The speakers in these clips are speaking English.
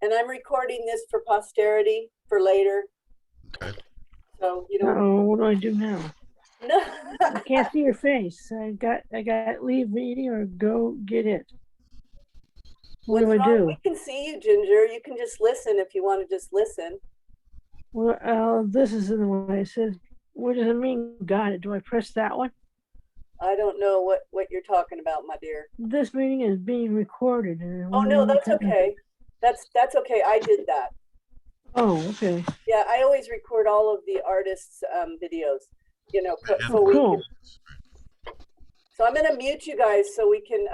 And I'm recording this for posterity for later. Okay. So you don't. Oh, what do I do now? No. I can't see your face. I got leave meeting or go get it. What do I do? We can see you, Ginger. You can just listen if you want to just listen. Well, this is in the way. It says, what does it mean? Got it. Do I press that one? I don't know what you're talking about, my dear. This meeting is being recorded. Oh no, that's okay. That's okay. I did that. Oh, okay. Yeah, I always record all of the artists' videos. You know, Oh, cool. So I'm gonna mute you guys so we can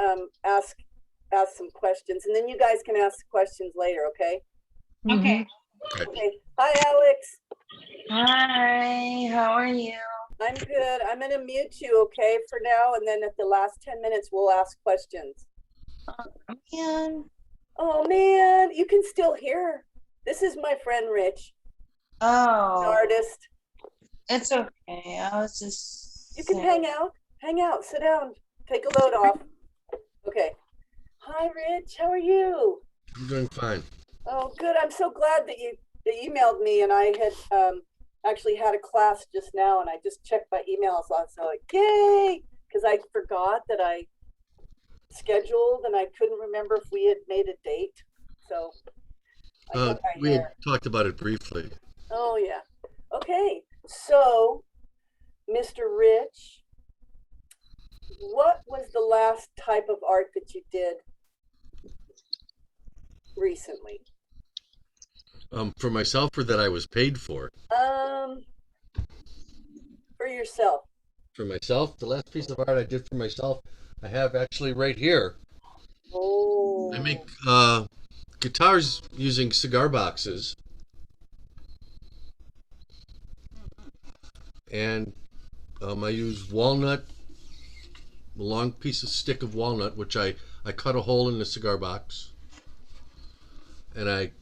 ask some questions, and then you guys can ask questions later. Okay. Okay. Okay. Hi, Alex. Hi, how are you? I'm good. I'm gonna mute you, okay, for now, and then at the last 10 minutes we'll ask questions. Oh man, you can still hear. This is my friend Rich. Oh. An artist. It's okay. I was just. You can hang out, sit down, take a load off. Okay. Hi, Rich. How are you? I'm doing fine. Oh, good. I'm so glad that you emailed me, and I had actually had a class just now, and I just checked my emails. So I was like, yay! Because I forgot that I scheduled, and I couldn't remember if we had made a date. So we had talked about it briefly. Oh yeah. Okay. So, Mr. Rich, what was the last type of art that you did recently? For myself, or that I was paid for? For yourself. For myself, the last piece of art I did for myself, I have actually right here. Oh. I make guitars using cigar boxes. And I use walnut, a long piece of stick of walnut, which I cut a hole in the cigar box. And I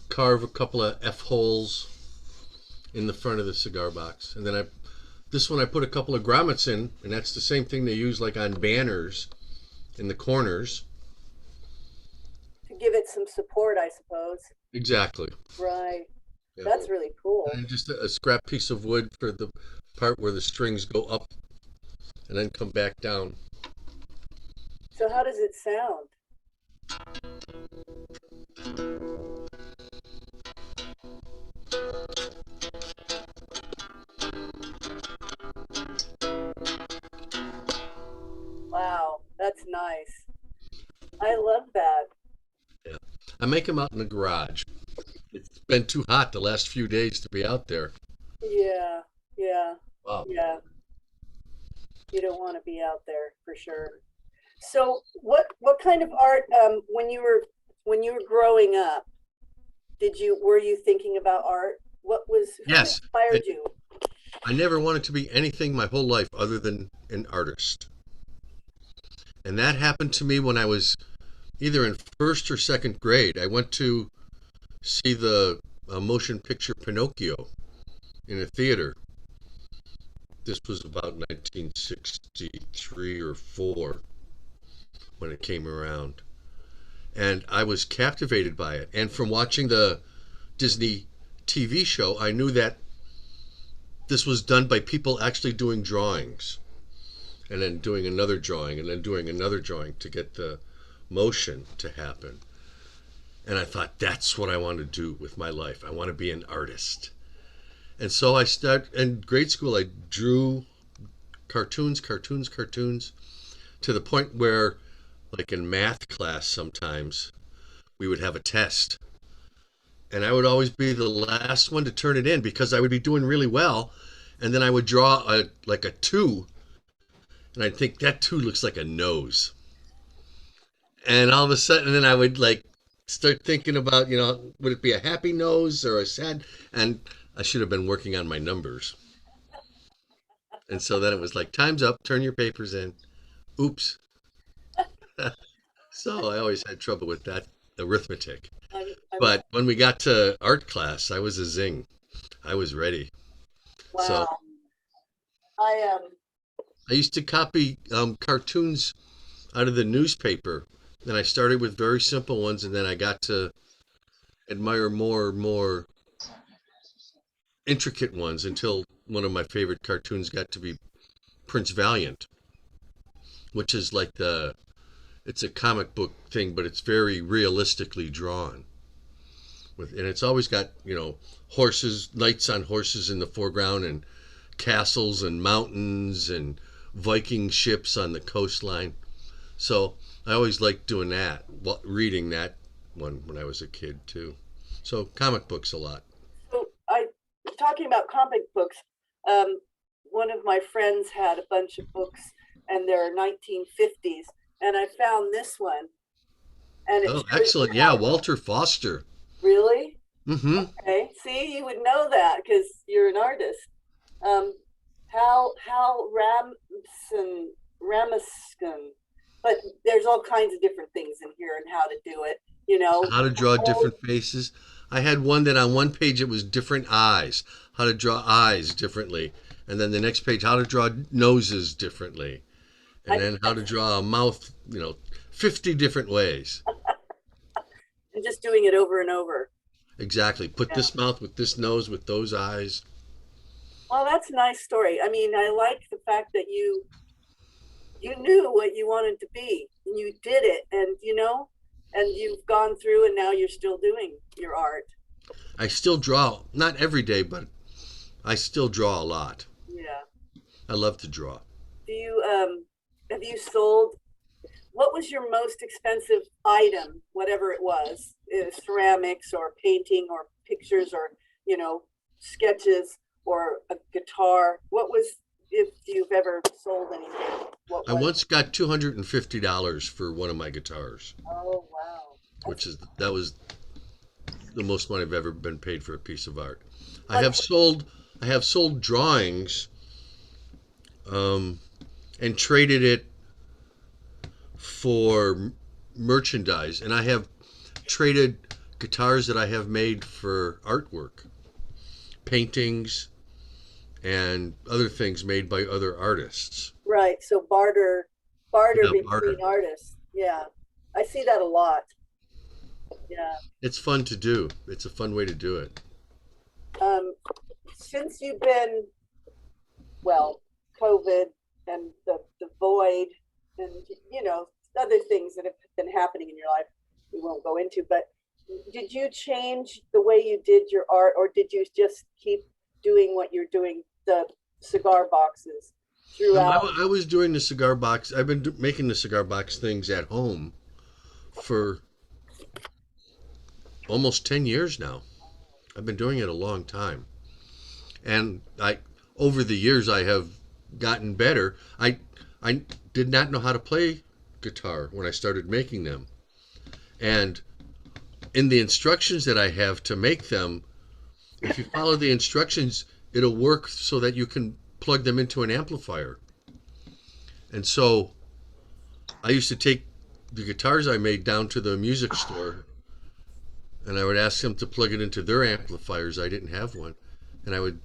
carve a couple of F holes in the front of the cigar box. And then this one I put a couple of grommets in, and that's the same thing they use like on banners in the corners. To give it some support, I suppose. Exactly. Right. Yeah. That's really cool. And just a scrap piece of wood for the part where the strings go up and then come back down. So how does it sound? Wow, that's nice. I love that. Yeah, I make them out in the garage. It's been too hot the last few days to be out there. Yeah, yeah. Wow. Yeah. You don't want to be out there for sure. So what kind of art when you were growing up, were you thinking about art? Who inspired you? I never wanted to be anything my whole life other than an artist. And that happened to me when I was either in first or second grade. I went to see the motion picture Pinocchio in a theater. This was about 1963 or 4 when it came around. And I was captivated by it. And from watching the Disney TV show, I knew that this was done by people actually doing drawings. And then doing another drawing, and then doing another drawing to get the motion to happen. And I thought, that's what I want to do with my life. I want to be an artist. And so I started, in grade school, I drew cartoons, to the point where, like in math class sometimes, we would have a test. And I would always be the last one to turn it in because I would be doing really well. And then I would draw a 2. And I'd think, that 2 looks like a nose. And all of a sudden, then I would start thinking about, would it be a happy nose or a sad? And I should have been working on my numbers. And so then it was like, time's up, turn your papers in. Oops. So I always had trouble with that arithmetic. But when we got to art class, I was a zing. I was ready. Wow. So I used to copy cartoons out of the newspaper. Then I started with very simple ones, and then I got to admire more and more intricate ones until one of my favorite cartoons got to be Prince Valiant, which is like it's a comic book thing, but it's very realistically drawn. And it's always got, horses, knights on horses in the foreground, and castles and mountains and Viking ships on the coastline. So I always liked doing that, reading that one when I was a kid too. So comic books a lot. So talking about comic books, one of my friends had a bunch of books, and they're 1950s, and I found this one, and Oh, excellent! Yeah, Walter Foster. Really? Mm-hmm. Okay. See, you would know that because you're an artist. Hal Ramaskin, but there's all kinds of different things in here and how to do it. How to draw different faces. I had one that on one page it was different eyes, how to draw eyes differently, and then the next page how to draw noses differently, and then how to draw a mouth, 50 different ways. And just doing it over and over. Exactly. Put this mouth with this nose with those eyes. Well, that's a nice story. I mean, I like the fact that you knew what you wanted to be, and you did it, and and you've gone through, and now you're still doing your art. I still draw, not every day, but I still draw a lot. Yeah. I love to draw. Do you have you sold? What was your most expensive item, whatever it was, ceramics or painting or pictures or, sketches or a guitar? What was, if you've ever sold anything? I once got $250 for one of my guitars. Oh, wow. That was the most money I've ever been paid for a piece of art. I have sold drawings, and traded it for merchandise, and I have traded guitars that I have made for artwork, paintings, and other things made by other artists. Right. So barter Yeah, between barter. artists. Yeah. I see that a lot. Yeah. It's fun to do. It's a fun way to do it. Since you've been, COVID and the void and, other things that have been happening in your life, we won't go into, but did you change the way you did your art, or did you just keep doing what you're doing, the cigar boxes throughout? I was doing the cigar box. I've been making the cigar box things at home for almost 10 years now. I've been doing it a long time. And over the years, I have gotten better. I did not know how to play guitar when I started making them. And in the instructions that I have to make them, if you follow the instructions, it'll work so that you can plug them into an amplifier. And so I used to take the guitars I made down to the music store, and I would ask them to plug it into their amplifiers. I didn't have one. And I would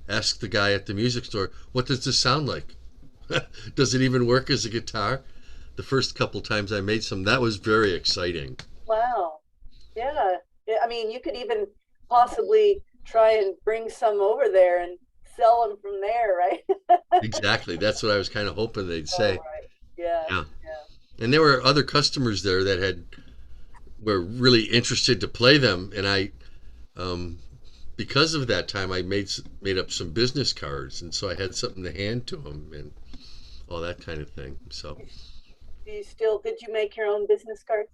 ask the guy at the music store, what does this sound like? Does it even work as a guitar? The first couple times I made some, that was very exciting. Wow. Yeah. I mean, you could even possibly try and bring some over there and sell them from there, right? Exactly. That's what I was kind of hoping they'd say. Oh, right. Yeah. Yeah. And there were other customers there that were really interested to play them, and I, because of that time, I made up some business cards, and so I had something to hand to them and all that kind of thing. So. Did you make your own business cards?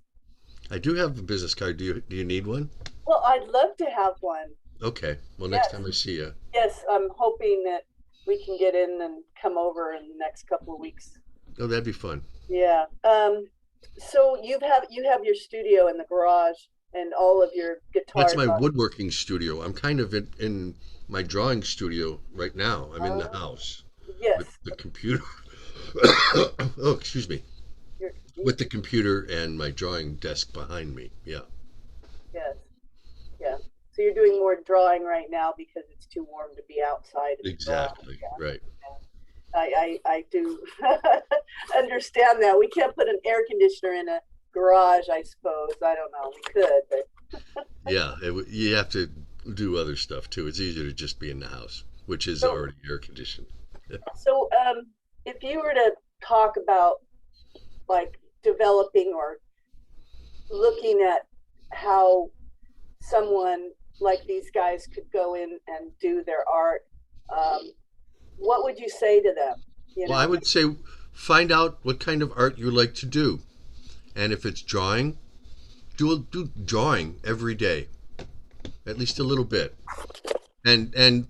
I do have a business card. Do you need one? Well, I'd love to have one. Okay. Well, next time I see you. Yes, I'm hoping that we can get in and come over in the next couple of weeks. Oh, that'd be fun. Yeah. So you have your studio in the garage and all of your guitars. That's my woodworking studio. I'm kind of in my drawing studio right now. I'm in the house. Yes. With the computer. Oh, excuse me. With the computer and my drawing desk behind me. Yeah. Yes. Yeah. So you're doing more drawing right now because it's too warm to be outside. Exactly. Yeah. Right. I do understand that. We can't put an air conditioner in a garage, I suppose. I don't know. We could, but Yeah, you have to do other stuff too. It's easier to just be in the house, which is So, already air conditioned. so if you were to talk about like developing or looking at how someone like these guys could go in and do their art, um, what would you say to them? You Well, I know, would say find out what kind of art you like to do, and if it's drawing, do drawing every day, at least a little bit, and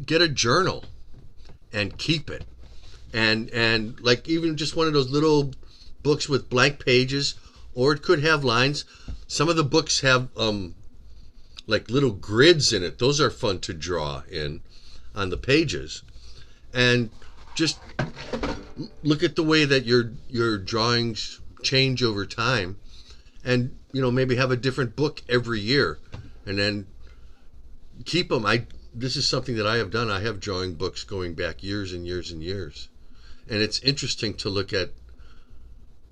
get a journal and keep it, and like even just one of those little books with blank pages, or it could have lines. Some of the books have like little grids in it. Those are fun to draw in on the pages, and just look at the way that your drawings change over time, and maybe have a different book every year, and then keep them. I This is something that I have done. I have drawing books going back years and years and years, and it's interesting to look at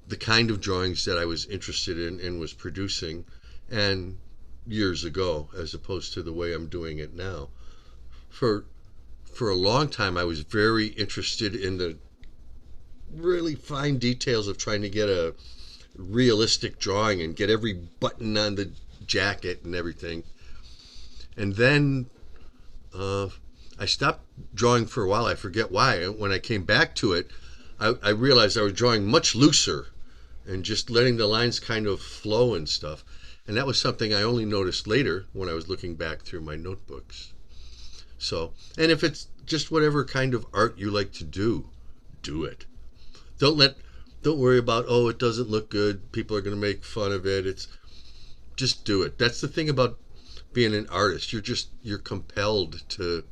the kind of drawings that I was interested in and was producing, and years ago, as opposed to the way I'm doing it now. For for a long time, I was very interested in the really fine details of trying to get a realistic drawing and get every button on the jacket and everything. And then uh, I stopped drawing for a while. I forget why. When I came back to it, I realized I was drawing much looser and just letting the lines kind of flow and stuff. And that was something I only noticed later when I was looking back through my notebooks. So, and if it's just whatever kind of art you like to do it. Don't let don't worry about, oh, it doesn't look good, people are going to make fun of it. It's just do it. That's the thing about being an artist. You're compelled to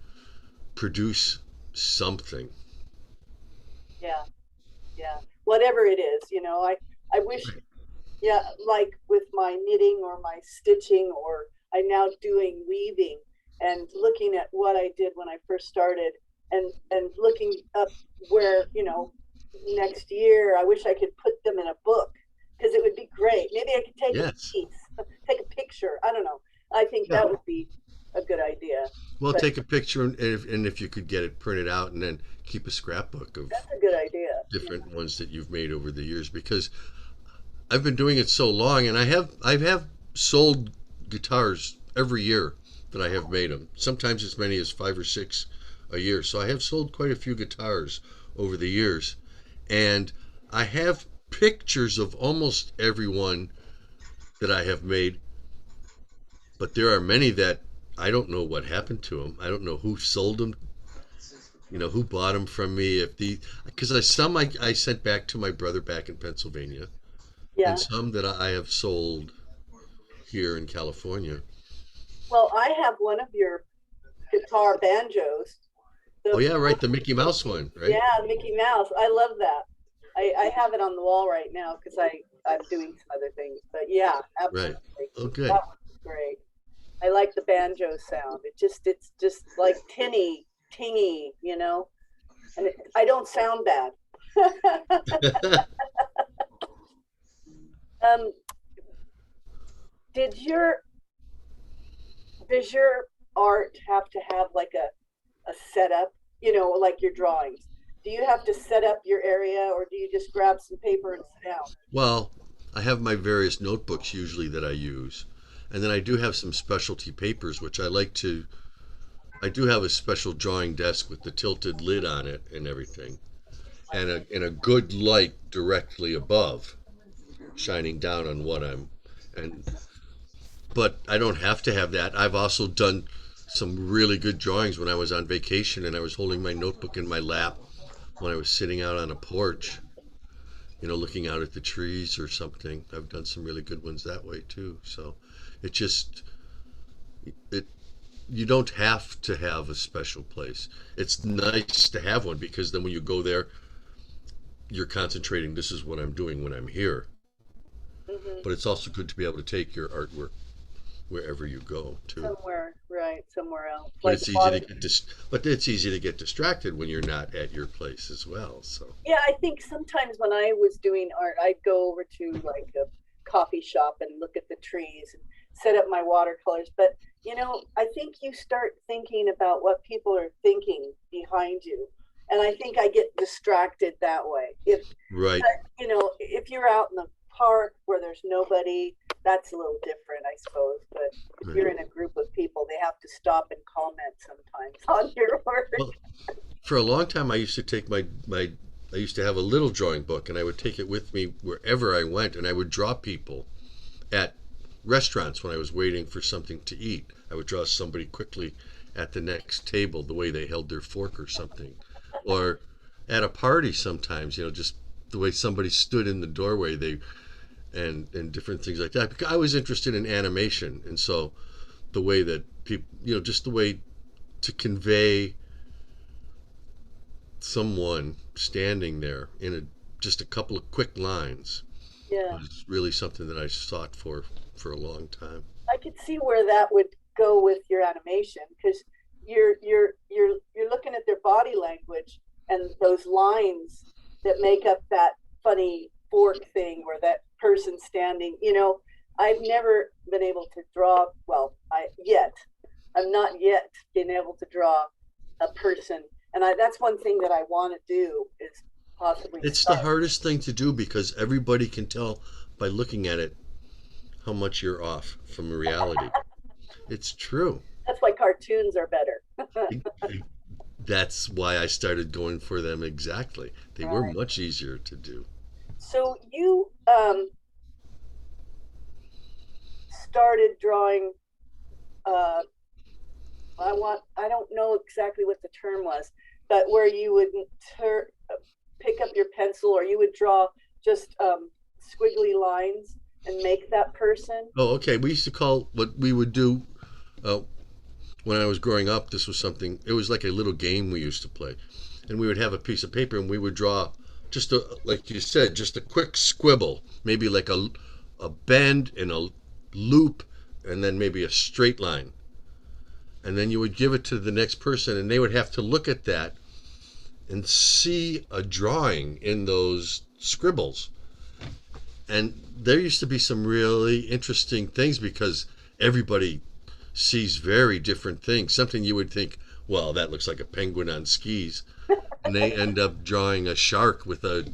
produce something. yeah, yeah, whatever it is, I wish, yeah, like with my knitting or my stitching, or I'm now doing weaving and looking at what I did when I first started, and looking up where, next year I wish I could put them in a book because it would be great. Maybe I could take a Yes. piece, take a picture. I don't know. I think Yeah. that would be a good idea. Well, But take a picture, and if you could get it printed out, and then keep a scrapbook of that's a good idea. different ones that you've made over the years, because I've been doing it so long, and I have sold guitars every year that I have made them. Sometimes as many as 5 or 6 a year. So I have sold quite a few guitars over the years, and I have pictures of almost everyone that I have made. But there are many that I don't know what happened to them. I don't know who sold them. Who bought them from me. If the Because I sent back to my brother back in Pennsylvania, and Yeah. some that I have sold here in California. Well, I have one of your guitar banjos. Oh The yeah, right, the Mickey Mouse one, right? Yeah, Mickey Mouse. I love that. I have it on the wall right now because I'm doing some other things. But yeah, Right. absolutely. Oh, good. That was great. I like the banjo sound. It's just like tingy, and I don't sound bad. um, did your does your art have to have like a setup? Like your drawings. Do you have to set up your area, or do you just grab some paper and sit down? Well, I have my various notebooks usually that I use, and then I do have some specialty papers which I like to. I do have a special drawing desk with the tilted lid on it and everything, and a good light directly above, shining down on what I'm. And but I don't have to have that. I've also done some really good drawings when I was on vacation and I was holding my notebook in my lap when I was sitting out on a porch, looking out at the trees or something. I've done some really good ones that way too. So it just it you don't have to have a special place. It's nice to have one because then when you go there, you're concentrating. This is what I'm doing when I'm here. Hmm. But it's also good to be able to take your artwork wherever you go too. Somewhere, right? Somewhere else. But Like it's a easy lot to of, get distracted when you're not at your place as well. So yeah, I think sometimes when I was doing art, I'd go over to like a coffee shop and look at the trees. set up my watercolors. But you know, I think you start thinking about what people are thinking behind you, and I think I get distracted that way. If Right. you know, if you're out in the park where there's nobody, that's a little different, I suppose. But if Right. you're in a group of people, they have to stop and comment sometimes on your work. Well, for a long time, I used to take I used to have a little drawing book, and I would take it with me wherever I went, and I would draw people at restaurants when I was waiting for something to eat. I would draw somebody quickly at the next table, the way they held their fork or something, or at a party sometimes, just the way somebody stood in the doorway, and different things like that. Because I was interested in animation, and so the way that people, just the way to convey someone standing there in just a couple of quick lines Yeah, was really something that I sought for a long time. I could see where that would go with your animation because you're looking at their body language and those lines that make up that funny fork thing or that person standing. You know, I've never been able to draw. Well, I'm not yet been able to draw a person, and that's one thing that I want to do is possibly It's the start. hardest thing to do because everybody can tell by looking at it how much you're off from reality. It's true. That's why cartoons are better. That's why I started going for them exactly. They were Right. much easier to do. So you started drawing. Uh, I don't know exactly what the term was, but where you would pick up your pencil or you would draw just squiggly lines and make that person. Oh, okay. We used to call what we would do uh, when I was growing up. This was something. It was like a little game we used to play, and we would have a piece of paper and we would draw just like you said, just a quick squibble, maybe like a bend and a loop, and then maybe a straight line, and then you would give it to the next person, and they would have to look at that and see a drawing in those scribbles. And there used to be some really interesting things because everybody sees very different things. Something you would think, well, that looks like a penguin on skis, and they end up drawing a shark with a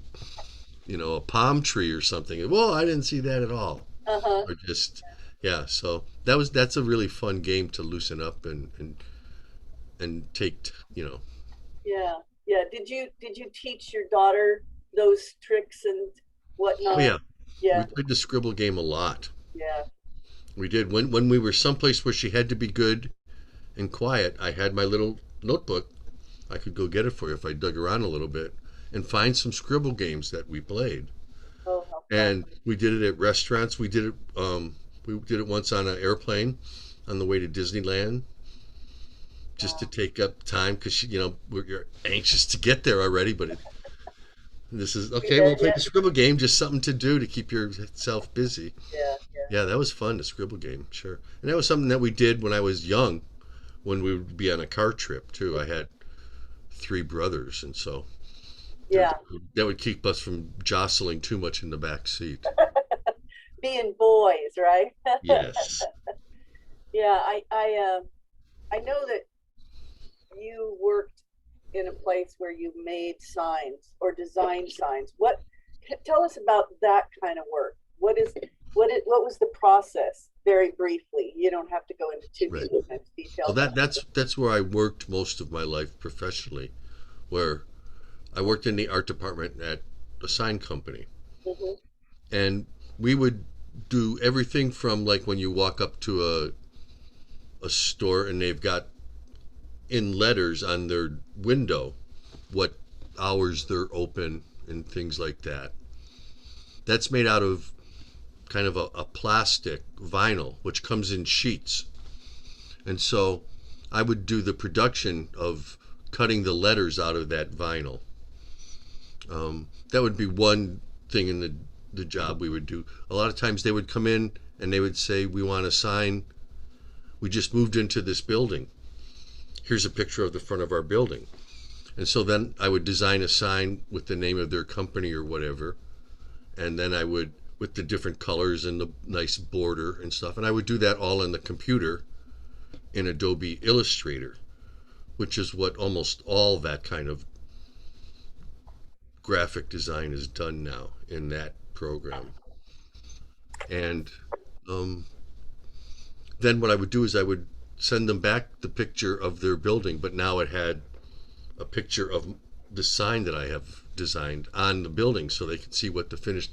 palm tree or something. Well, I didn't see that at all. Uh-huh. Or just, yeah. So that's a really fun game to loosen up and take. Yeah. Yeah. Did you teach your daughter those tricks and Oh whatnot? yeah, we Yeah. played the scribble game a lot. Yeah. We did when we were someplace where she had to be good and quiet. I had my little notebook. I could go get it for you if I dug around a little bit and find some scribble games that we played. Oh, how fun. And we did it at restaurants. We did it once on an airplane on the way to Disneyland, just to Wow. take up time because you're anxious to get there already. But this is Be okay. there We'll play the yet? scribble game, just something to do to keep yourself busy. Yeah. Yeah. Yeah, that was fun. The scribble game, sure. And that was something that we did when I was young, when we would be on a car trip too. I had three brothers, and so there, Yeah. that would keep us from jostling too much in the back seat. Being boys, right? Yes. Yeah. I know that you worked in a place where you made signs or designed signs. Tell us about that kind of work. What was the process? Very briefly. You don't have to go into too Right. much Well, detail. that's where I worked most of my life professionally, where I worked in the art department at a sign company, Hmm. and we would do everything from like when you walk up to a store and they've got in letters on their window what hours they're open and things like that. That's made out of kind of a plastic vinyl, which comes in sheets. And so I would do the production of cutting the letters out of that vinyl. That would be one thing in the job we would do. A lot of times they would come in and they would say, we want a sign. We just moved into this building. Here's a picture of the front of our building. And so then I would design a sign with the name of their company or whatever. And then I would with the different colors and the nice border and stuff. And I would do that all in the computer in Adobe Illustrator, which is what almost all that kind of graphic design is done now in that program. And um, then what I would do is I would send them back the picture of their building, but now it had a picture of the sign that I have designed on the building so they can see what the finished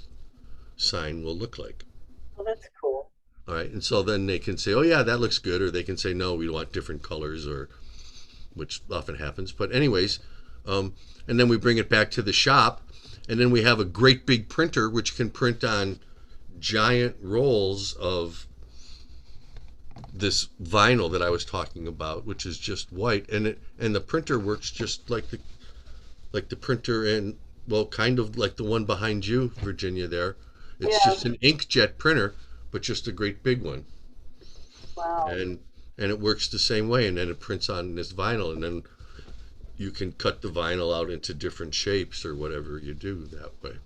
sign will look like. Well, that's cool. All right, and so then they can say, "Oh yeah, that looks good," or they can say, "No, we want different colors," or which often happens. But anyways, and then we bring it back to the shop, and then we have a great big printer which can print on giant rolls of this vinyl that I was talking about, which is just white, and the printer works just like the printer in, well, kind of like the one behind you, Virginia. There, it's Yeah. just an inkjet printer, but just a great big one, Wow. and it works the same way, and then it prints on this vinyl, and then you can cut the vinyl out into different shapes or whatever you do that way.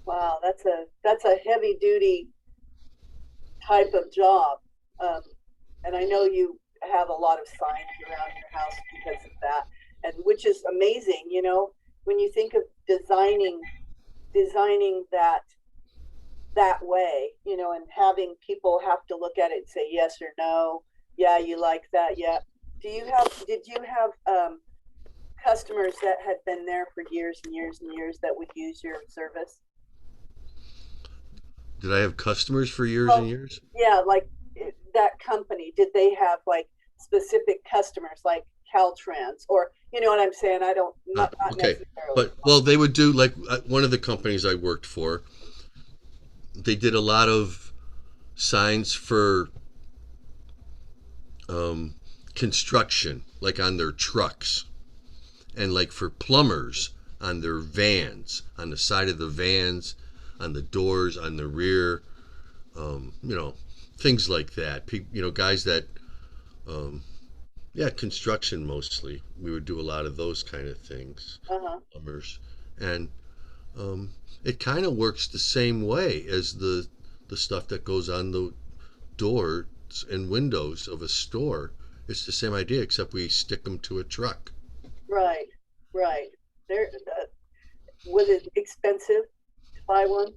Wow. That's a heavy duty type of job. Um, and I know you have a lot of signs around your house because of that, and which is amazing. You know, when you think of designing that way, you know, and having people have to look at it and say yes or no. Yeah, you like that. Yeah. Did you have customers that had been there for years and years and years that would use your service? Did I have customers for years Well, and years? yeah, like that company, did they have like specific customers like Caltrans, or you know what I'm saying? I don't, not Okay, necessarily. but well, they would do like one of the companies I worked for. They did a lot of signs for um, construction, like on their trucks, and like for plumbers on their vans, on the side of the vans, on the doors, on the rear, you know, things like that. You know, guys that, um, yeah, construction mostly. We would do a lot of those kind of things, Uh-huh. plumbers, and um, it kind of works the same way as the stuff that goes on the doors and windows of a store. It's the same idea, except we stick them to a truck. Right, right. There, was it expensive to buy one?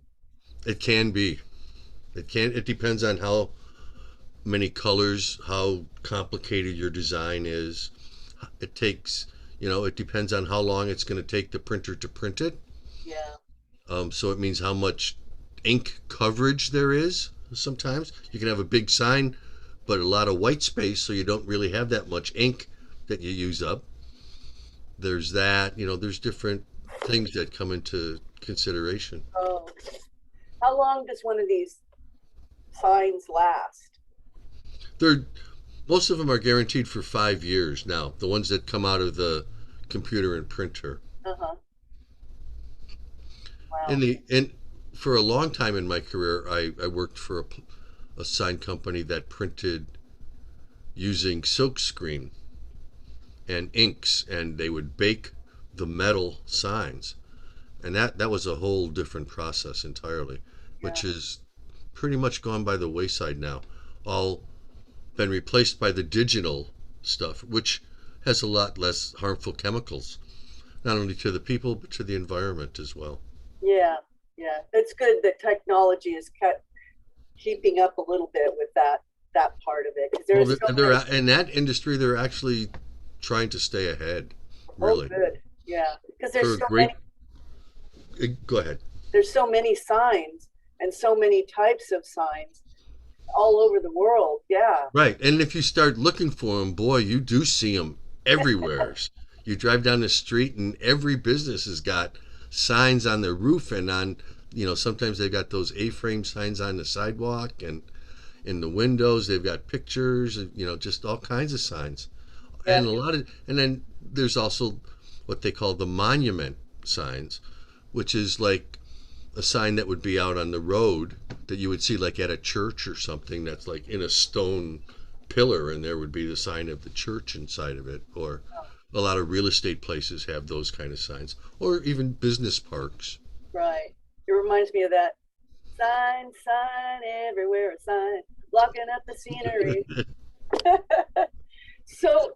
It can be. It can. It depends on how many colors, how complicated your design is. It takes, you know, it depends on how long it's going to take the printer to print it. Yeah. So it means how much ink coverage there is. Sometimes you can have a big sign, but a lot of white space, so you don't really have that much ink that you use up. There's that, you know, there's different things that come into consideration. Oh, how long does one of these signs last? They're Most of them are guaranteed for 5 years now. The ones that come out of the computer and printer. Uh-huh. In Wow. the in For a long time in my career, I worked for a sign company that printed using silkscreen and inks, and they would bake the metal signs, and that was a whole different process entirely, Yeah. which is pretty much gone by the wayside now. All been replaced by the digital stuff, which has a lot less harmful chemicals, not only to the people but to the environment as well. Yeah. Yeah. It's good that technology is keeping up a little bit with that part of it because Well, there's so many. in that industry, they're actually trying to stay ahead, Oh, really. good. Yeah, because For a great, go ahead. there's so many signs and so many types of signs all over the world. Yeah. Right, and if you start looking for them, boy, you do see them everywhere. You drive down the street, and every business has got signs on their roof and on, you know, sometimes they've got those A-frame signs on the sidewalk and in the windows. They've got pictures, you know, just all kinds of signs. Yeah. And then there's also what they call the monument signs, which is like a sign that would be out on the road that you would see like at a church or something, that's like in a stone pillar, and there would be the sign of the church inside of it. Or a lot of real estate places have those kind of signs, or even business parks. Right. It reminds me of that sign, sign, everywhere a sign, blocking up the scenery. So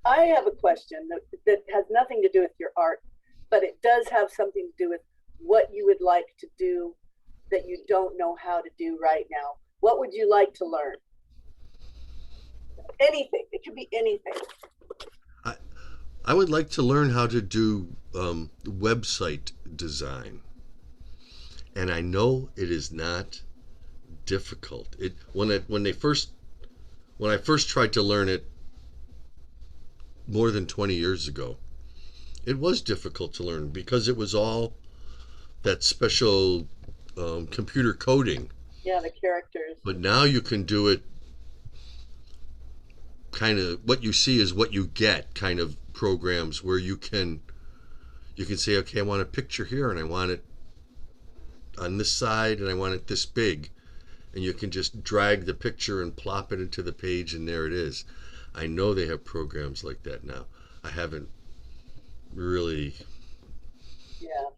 I have a question that has nothing to do with your art, but it does have something to do with what you would like to do that you don't know how to do right now. What would you like to learn? Anything. It could be anything. I would like to learn how to do website design, and I know it is not difficult. When I first tried to learn it more than 20 years ago, it was difficult to learn because it was all that special computer coding. Yeah, the characters. But now you can do it kind of what you see is what you get kind of programs where you can say, okay, I want a picture here and I want it on this side and I want it this big. And you can just drag the picture and plop it into the page and there it is. I know they have programs like that now. I haven't really. Yeah.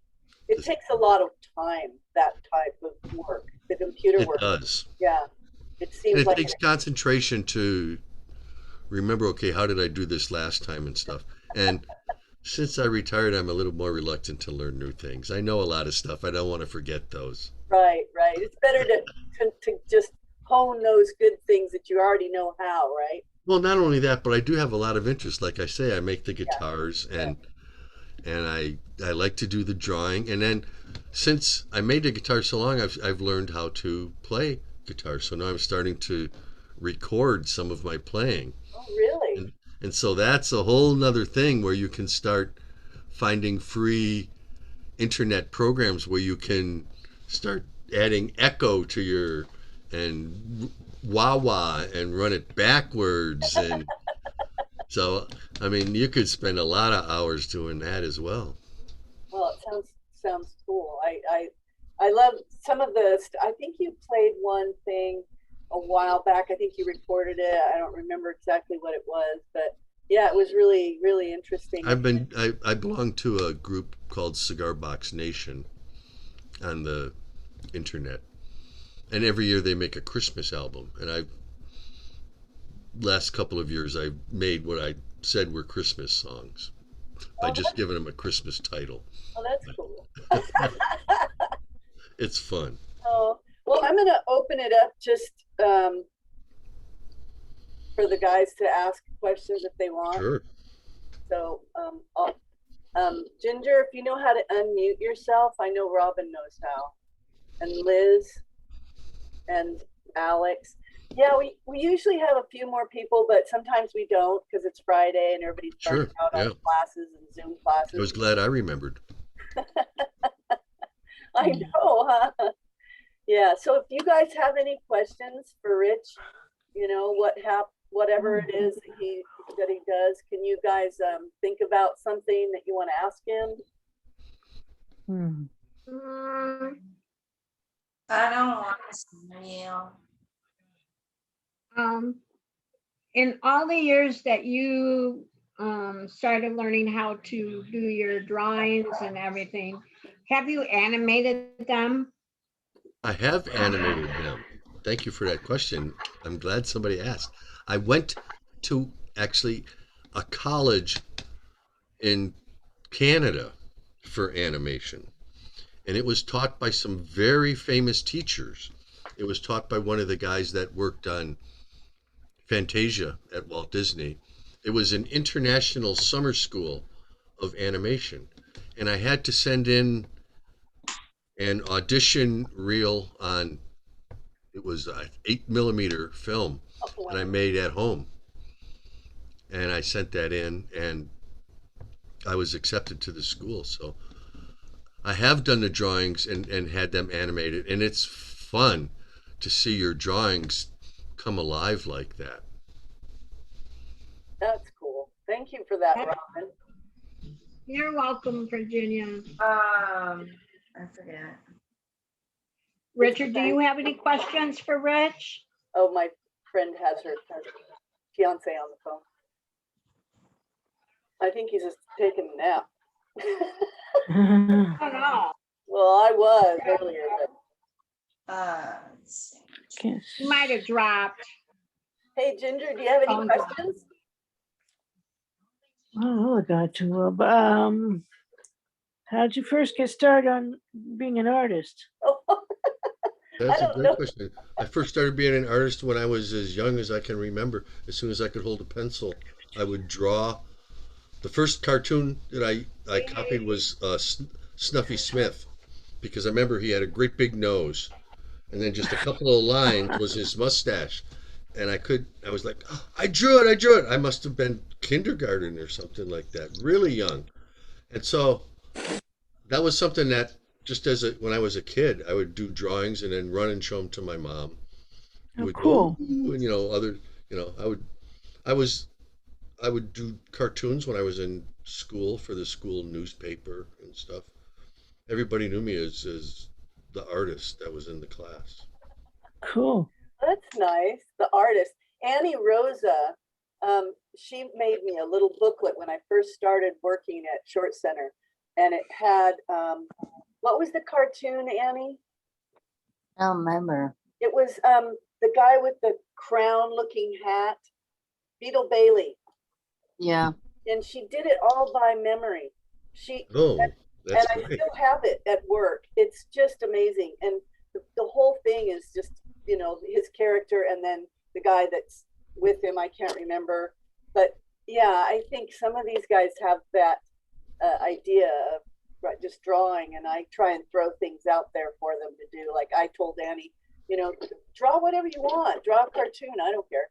It takes a lot of time, that type of work, the computer It work. does. Yeah. It seems And it like takes concentration to remember, okay, how did I do this last time and stuff. And since I retired, I'm a little more reluctant to learn new things. I know a lot of stuff. I don't want to forget those. right. It's better to just hone those good things that you already know how, right? Well, not only that, but I do have a lot of interest. Like I say, I make the guitars and I like to do the drawing. And then since I made the guitar so long, I've learned how to play guitar. So now I'm starting to record some of my playing. Oh, really? And so that's a whole nother thing where you can start finding free internet programs where you can start adding echo to your and wah wah and run it backwards. And so, I mean, you could spend a lot of hours doing that as well. Well, it sounds cool. I love some of the. I think you played one thing a while back. I think you recorded it. I don't remember exactly what it was, but yeah, it was really really interesting. I belong to a group called Cigar Box Nation on the internet, and every year they make a Christmas album. And last couple of years I've made what I said were Christmas songs by just giving them a Christmas title. Oh, that's cool. It's fun. Oh, well, I'm going to open it up just for the guys to ask questions if they want. Sure. So, Ginger, if you know how to unmute yourself, I know Robin knows how, and Liz and Alex. Yeah, we usually have a few more people, but sometimes we don't because it's Friday and everybody's burnt out on classes and Zoom classes. I was glad I remembered. I know, huh? Yeah. So if you guys have any questions for Rich, you know whatever it is that he does, can you guys think about something that you want to ask him? I don't want to smell. In all the years that you started learning how to do your drawings and everything, have you animated them? I have animated them. Thank you for that question. I'm glad somebody asked. I went to actually a college in Canada for animation, and it was taught by some very famous teachers. It was taught by one of the guys that worked on Fantasia at Walt Disney. It was an international summer school of animation, and I had to send in an audition reel on, it was 8mm film that I made at home, and I sent that in and I was accepted to the school. So I have done the drawings and had them animated, and it's fun to see your drawings come alive like that. That's cool. Thank you for that, Robin. You're welcome, Virginia. I forget. Richard, do you have any questions for Rich? Oh, my friend has her fiance on the phone. I think he's just taking a nap. I don't know. Well, I was earlier, but Let's see. Can't. You might have dropped. Hey, Ginger, do you have any Phone call. questions? Oh, I got too well. But, how'd you first get started on being an artist? That's a don't great know. question. I first started being an artist when I was as young as I can remember. As soon as I could hold a pencil, I would draw. The first cartoon that I copied was Snuffy Smith because I remember he had a great big nose, and then just a couple of lines was his mustache. And I was like, "Oh, I drew it, I drew it." I must have been kindergarten or something like that, really young. And so that was something that just when I was a kid, I would do drawings and then run and show them to my mom, who Oh, would go, cool. "Ooh," and I was, I would do cartoons when I was in school for the school newspaper and stuff. Everybody knew me as the artist that was in the class. Cool. That's nice. The artist, Annie Rosa, she made me a little booklet when I first started working at Short Center. And it had, what was the cartoon, Annie? I don't remember. It was the guy with the crown looking hat, Beetle Bailey. Yeah. And she did it all by memory. She Oh, and that's I great. still have it at work. It's just amazing. And the whole thing is just, his character and then the guy that's with him, I can't remember. But yeah, I think some of these guys have that idea of just drawing, and I try and throw things out there for them to do. Like I told Annie, draw whatever you want, draw a cartoon, I don't care.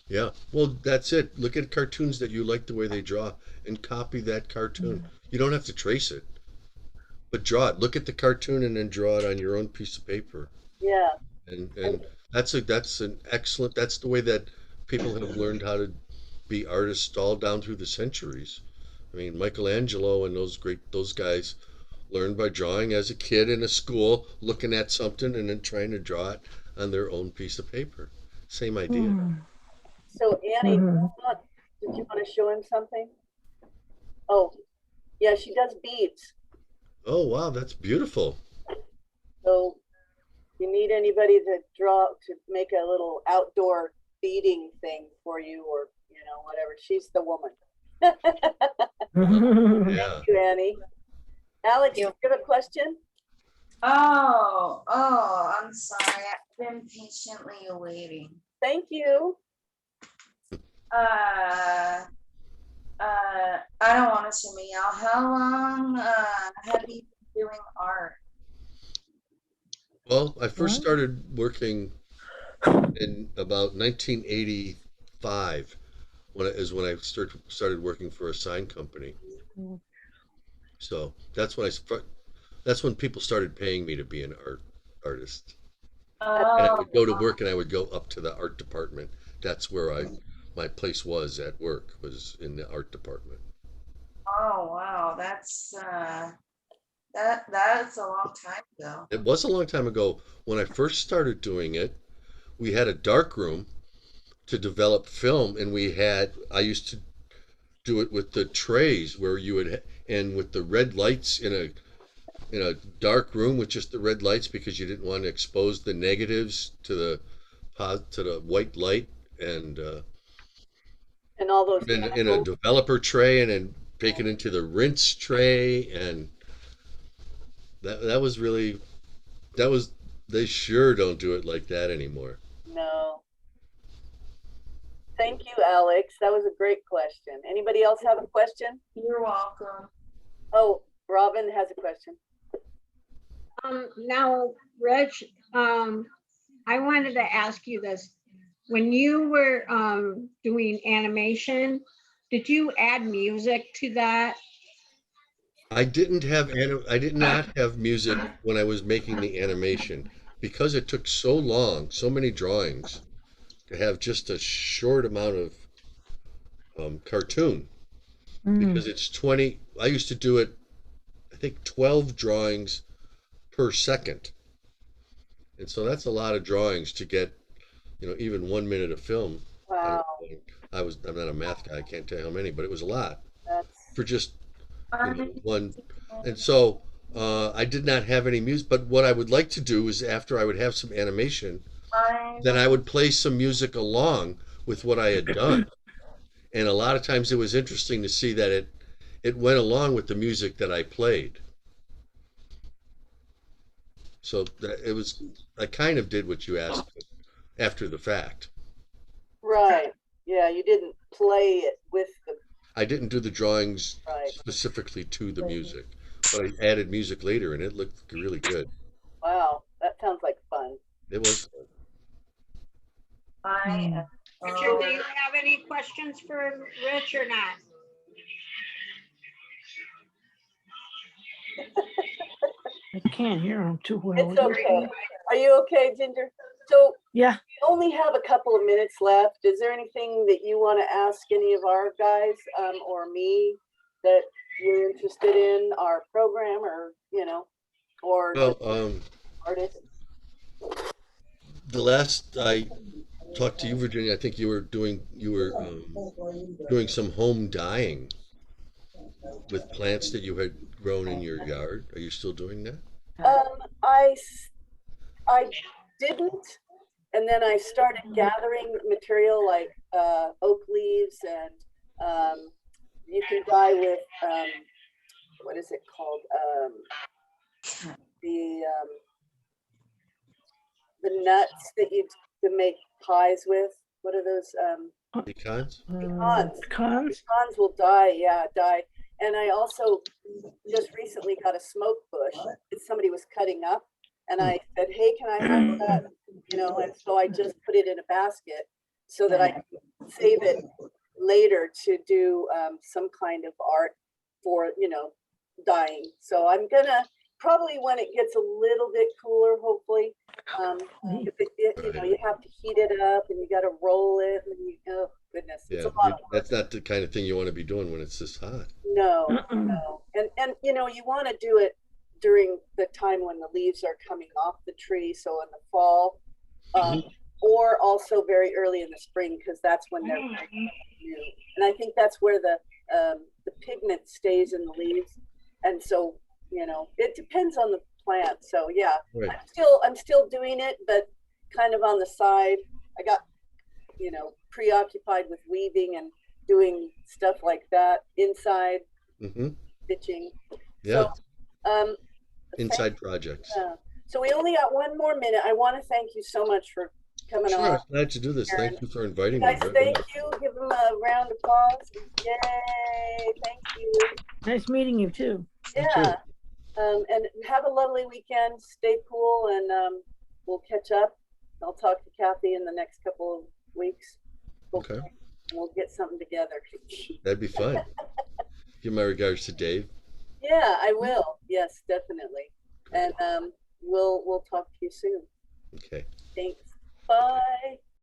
Yeah. Well, that's it. Look at cartoons that you like the way they draw and copy that cartoon. You don't have to trace it, but draw it. Look at the cartoon and then draw it on your own piece of paper. Yeah. And that's an excellent, that's the way that people have learned how to be artists all down through the centuries. I mean, Michelangelo and those guys learned by drawing as a kid in a school, looking at something and then trying to draw it on their own piece of paper. Same idea. So Annie, Mhm. did you want to show him something? Oh, yeah, she does beads. Oh, wow, that's beautiful. So you need anybody to make a little outdoor beading thing for you, or whatever. She's the woman. Yeah. Thank you, Annie. Alex, do you have a question? I'm sorry. I've been patiently awaiting. Thank you. I don't want to assume y'all. How long have you been doing art? Well, I first What? started working in about 1985 when I started working for a sign company. So that's when people started paying me to be an artist. And I Oh, would go to work and I would go up to the art department. That's where my place was at work, was in the art department. oh wow, that's a long time ago. It was a long time ago. When I first started doing it, we had a dark room to develop film, and I used to do it with the trays where you and with the red lights in a dark room with just the red lights because you didn't want to expose the negatives to the white light, and And all those in a developer tray and then take it into the rinse tray, and that was really that was they sure don't do it like that anymore. No. Thank you, Alex. That was a great question. Anybody else have a question? You're welcome. Oh, Robin has a question. Now, Rich, I wanted to ask you this. When you were doing animation, did you add music to that? I did not have music when I was making the animation because it took so long, so many drawings to have just a short amount of cartoon because it's 20. I used to do it, I think 12 drawings per second. And so that's a lot of drawings to get, even 1 minute of film. I don't Wow, know. I'm not a math guy. I can't tell you how many, but it was a lot that's for just, Um, one. And so I did not have any music, but what I would like to do is after I would have some animation, then I would play some music along with what I had done. And a lot of times it was interesting to see that it went along with the music that I played. So that it was I kind of did what you asked after the fact. Right. Yeah, you didn't play it with the I didn't do the drawings right. specifically to the music, but I added music later and it looked really good. Wow, that sounds like fun. It was fun. I, Richard, do you have any questions for Rich or not? I can't hear him too well. It's okay. Are you okay, Ginger? So Yeah, we only have a couple of minutes left. Is there anything that you want to ask any of our guys or me that you're interested in our program or, or Well, artists? the last I talked to you, Virginia, I think you were doing some home dyeing with plants that you had grown in your yard. Are you still doing that? I didn't, and then I started gathering material like oak leaves and you can dye with what is it called? The the nuts that you to make pies with. What are those? Pecans? Pecans. Cons? Pecans will dye, yeah, dye. And I also just recently got a smoke bush that somebody was cutting up. And I said, hey, can I have that? And so I just put it in a basket so that I can save it later to do some kind of art for, dyeing. So I'm gonna probably when it gets a little bit cooler, hopefully. If you have to heat it up and you got to roll it, and oh goodness, it's Yeah, a lot of work. that's not the kind of thing you want to be doing when it's this hot. No, Uh-uh. no, and you want to do it during the time when the leaves are coming off the tree, so in the fall, or also very early in the spring because that's when they're very new. And I think that's where the pigment stays in the leaves, and so it depends on the plant. So yeah, Right. I'm still doing it, but kind of on the side. I got preoccupied with weaving and doing stuff like that inside Mm-hmm. stitching. Yeah. So Inside projects. so we only got one more minute. I want to thank you so much for coming Sure, on. I'm glad to do this. Thank you for inviting me. Guys, Very thank much. you. Give them a round of applause. Yay! Thank you. Nice meeting you too. You too. Yeah. And have a lovely weekend. Stay cool, and we'll catch up. I'll talk to Kathy in the next couple of weeks. Okay. And we'll get something together. That'd be fun. Give my regards to Dave. Yeah, I will. Yes, definitely. And we'll talk to you soon. Okay. Thanks. Bye.